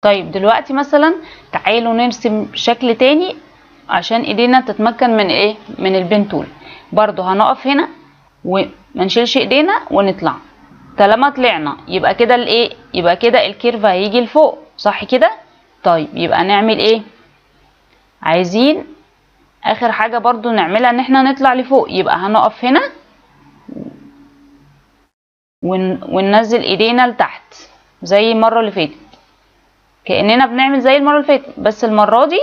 طيب دلوقتي مثلا تعالوا نرسم شكل تاني عشان ايدينا تتمكن من ايه، من البين تول. برضو هنقف هنا ومنشيلش ايدينا ونطلع. طالما طلعنا يبقى كده الايه، يبقى كده الكيرف هيجي لفوق، صح كده؟ طيب يبقى نعمل ايه؟ عايزين اخر حاجة برضو نعملها ان احنا نطلع لفوق. يبقى هنقف هنا وننزل ايدينا لتحت زي المرة اللي فاتت، كأننا بنعمل زي المرة اللي فاتت. بس المرة دي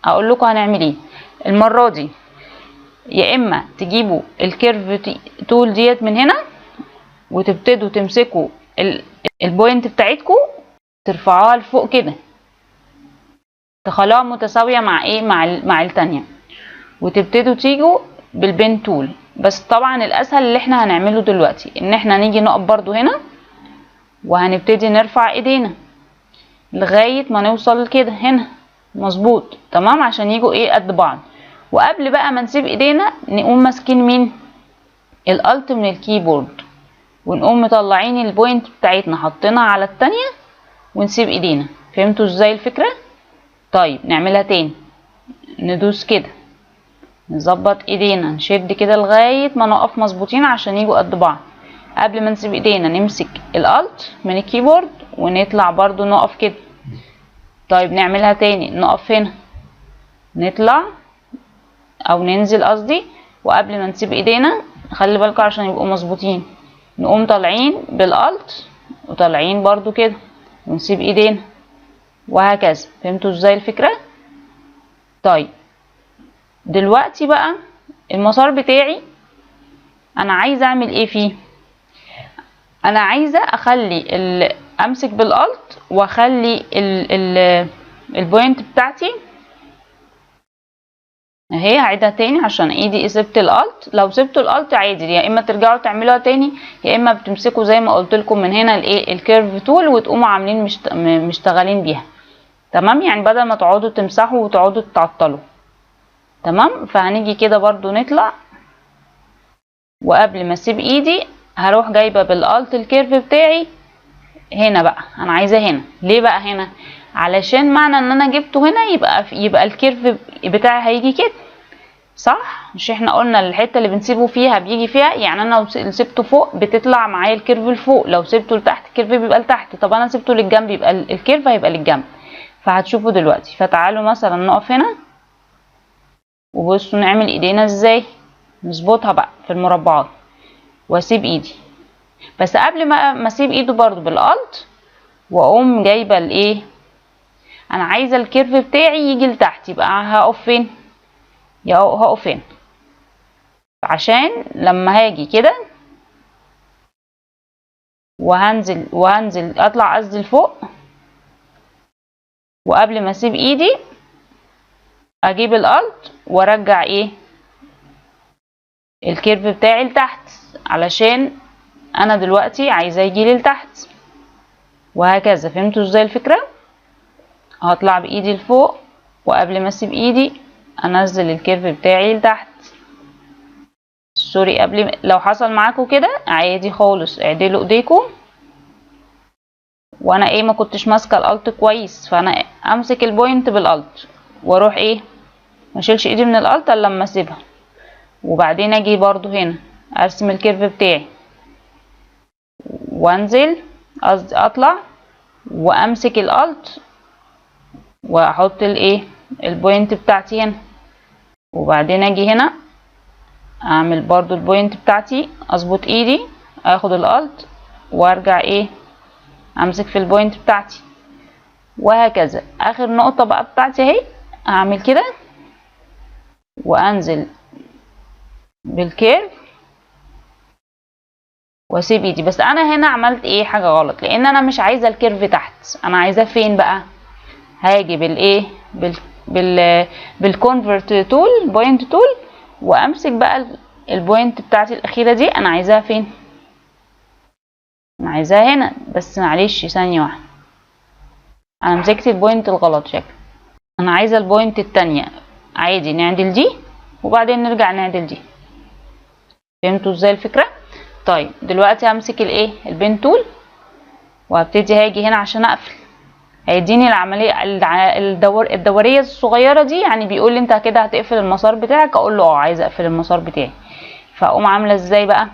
هقول لكم هنعمل ايه. المرة دي يا اما تجيبوا الكيرف تول ديت من هنا وتبتدوا تمسكوا البوينت بتاعتكم ترفعوها لفوق كده، تخلوها متساوية مع ايه، مع التانية، وتبتدوا تيجوا بالبين تول. بس طبعا الاسهل اللي احنا هنعمله دلوقتي ان احنا نيجي نقف برضو هنا وهنبتدي نرفع ايدينا لغاية ما نوصل كده هنا مظبوط تمام، عشان يجوا ايه قد بعض. وقبل بقى ما نسيب ايدينا نقوم ماسكين مين؟ الالت من الكيبورد، ونقوم مطلعين البوينت بتاعتنا حاطينها على التانية ونسيب ايدينا. فهمتوا ازاي الفكرة؟ طيب نعملها تاني. ندوس كده، نظبط ايدينا، نشد كده لغاية ما نقف مظبوطين عشان يجوا قد بعض. قبل ما نسيب ايدينا نمسك الالت من الكيبورد ونطلع برضو نقف كده. طيب نعملها تاني. نقف هنا، نطلع او ننزل قصدي، وقبل ما نسيب ايدينا خلي بالكم عشان يبقوا مظبوطين نقوم طالعين بالالت وطالعين برضو كده ونسيب ايدينا، وهكذا. فهمتوا ازاي الفكرة؟ طيب دلوقتي بقى المسار بتاعي انا عايزه اعمل ايه فيه. انا عايزه اخلي امسك بالالت واخلي البوينت بتاعتي اهي. هعيدها تاني عشان ايدي سبت الالت. لو سبتوا الالت عادي يا اما ترجعوا تعملوها تاني، يا اما بتمسكوا زي ما قلت لكم من هنا الايه الكيرف تول وتقوموا عاملين مشتغلين بيها تمام، يعني بدل ما تقعدوا تمسحوا وتقعدوا تعطلوا تمام. فهنيجي كده برضو نطلع، وقبل ما اسيب ايدي هروح جايبه بالالت الكيرف بتاعي هنا بقى. انا عايزاه هنا. ليه بقى هنا؟ علشان معنى ان انا جبته هنا يبقى الكيرف بتاعي هيجي كده، صح؟ مش احنا قلنا الحته اللي بنسيبه فيها بيجي فيها؟ يعني انا لو سبته فوق بتطلع معايا الكيرف لفوق، لو سبته لتحت الكيرف بيبقى لتحت. طب انا سبته للجنب يبقى الكيرف هيبقى للجنب. فهتشوفوا دلوقتي. فتعالوا مثلا نقف هنا وبصوا نعمل ايدينا ازاي، نظبطها بقى في المربعات واسيب ايدي. بس قبل ما اسيب ايده برضو بالالت واقوم جايبه الايه، انا عايزه الكيرف بتاعي يجي لتحت، يبقى هقف فين؟ هقف هنا عشان لما هاجي كده وهنزل اطلع قصدي لفوق، وقبل ما اسيب ايدي اجيب الالت وارجع ايه الكيرف بتاعي لتحت علشان انا دلوقتي عايزاه يجي لتحت، وهكذا. فهمتوا ازاي الفكره؟ هطلع بايدي لفوق وقبل ما اسيب ايدي انزل الكيرف بتاعي لتحت. سوري، لو حصل معاكم كده عادي خالص اعدلوا ايديكم. وانا ايه ما كنتش ماسكه الالت كويس، فانا امسك البوينت بالالت واروح ايه ما اشيلش ايدي من الالت الا لما اسيبها، وبعدين اجي برضو هنا ارسم الكيرف بتاعي وانزل قصدي اطلع وامسك الالت واحط الايه البوينت بتاعتي هنا، وبعدين اجي هنا اعمل برضو البوينت بتاعتي، اظبط ايدي اخد الالت وارجع ايه امسك في البوينت بتاعتي، وهكذا. اخر نقطة بقى بتاعتي اهي اعمل كده وانزل بالكيرف واسيب ايدي. بس انا هنا عملت ايه حاجة غلط، لان انا مش عايزة الكيرف تحت. انا عايزاه فين بقى؟ هاجي بالايه بالكونفرت تول بوينت تول وامسك بقى البوينت بتاعتي الاخيرة دي. انا عايزاها فين؟ انا عايزاها هنا. بس معلش ثانية واحدة، انا مسكت البوينت الغلط شكل. انا عايزة البوينت التانية. عادي نعدل دي وبعدين نرجع نعدل دي. فهمتوا ازاي الفكرة؟ طيب دلوقتي همسك الايه البين تول وهبتدي هاجي هنا عشان اقفل. هيديني العمليه الدوريه الصغيره دي، يعني بيقول لي انت كده هتقفل المسار بتاعك، اقول له اه عايزه اقفل المسار بتاعي. فاقوم عامله ازاي بقى؟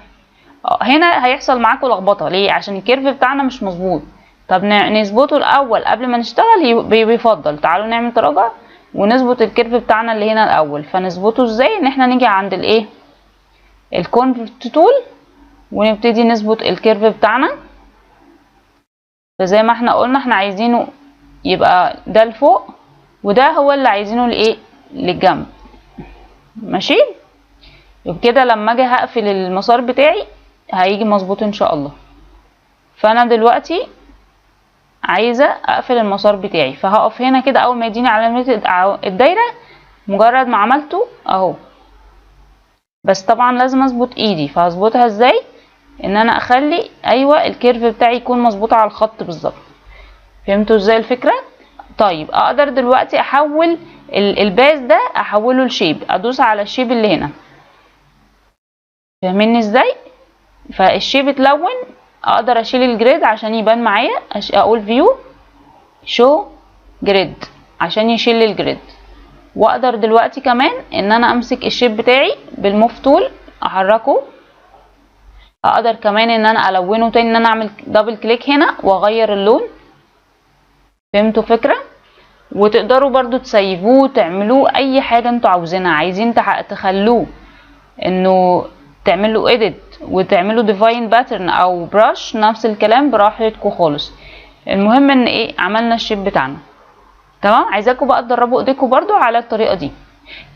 هنا هيحصل معاكم لخبطه ليه؟ عشان الكيرف بتاعنا مش مظبوط. طب نظبطه الاول قبل ما نشتغل، بيفضل تعالوا نعمل تراجع ونظبط الكيرف بتاعنا اللي هنا الاول. فنظبطه ازاي؟ ان احنا نيجي عند الايه، الكونفرت تول، ونبتدي نظبط الكيرف بتاعنا. فزي ما احنا قلنا احنا عايزينه يبقى ده لفوق، وده هو اللي عايزينه لايه، للجنب. ماشي، وبكده لما اجي هقفل المسار بتاعي هيجي مظبوط ان شاء الله. فانا دلوقتي عايزه اقفل المسار بتاعي، فهقف هنا كده اول ما يديني علامه الدايره، مجرد ما عملته اهو. بس طبعا لازم اظبط ايدي، فهظبطها ازاي؟ ان انا اخلي ايوه الكيرف بتاعي يكون مظبوط على الخط بالظبط. فهمتوا ازاي الفكره؟ طيب اقدر دلوقتي احول الباس ده احوله لشيب، ادوس على الشيب اللي هنا. فاهميني ازاي؟ فالشيب اتلون، اقدر اشيل الجريد عشان يبان معايا، اقول فيو شو جريد عشان يشيل لي الجريد. واقدر دلوقتي كمان ان انا امسك الشيب بتاعي بالموف تول احركه. اقدر كمان ان انا الونه تاني، ان انا اعمل دبل كليك هنا واغير اللون. فهمتوا فكره؟ وتقدروا برضو تسيبوه، تعملوه اي حاجه انتوا عاوزينها. عايزين تخلوه انه تعملوا edit وتعملوا define pattern او brush، نفس الكلام براحتكم خالص. المهم ان ايه، عملنا الشيب بتاعنا تمام. عايزاكم بقى تدربوا ايديكم برضو على الطريقه دي.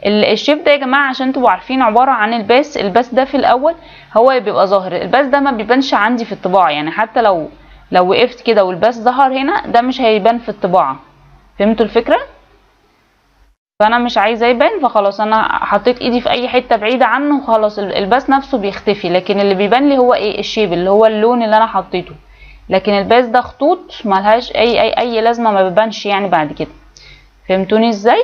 الشيب ده يا جماعه عشان تبقوا عارفين عباره عن الباس. الباس ده في الاول هو بيبقى ظاهر، الباس ده ما بيبانش عندي في الطباعه، يعني حتى لو وقفت كده والباس ظهر هنا ده مش هيبان في الطباعه. فهمتوا الفكره؟ فانا مش عايزاه يبان، فخلاص انا حطيت ايدي في اي حته بعيده عنه وخلاص الباس نفسه بيختفي. لكن اللي بيبان لي هو ايه، الشيب اللي هو اللون اللي انا حطيته. لكن الباس ده خطوط ملهاش اي لازمه، ما بيبانش يعني بعد كده. فهمتوني ازاي؟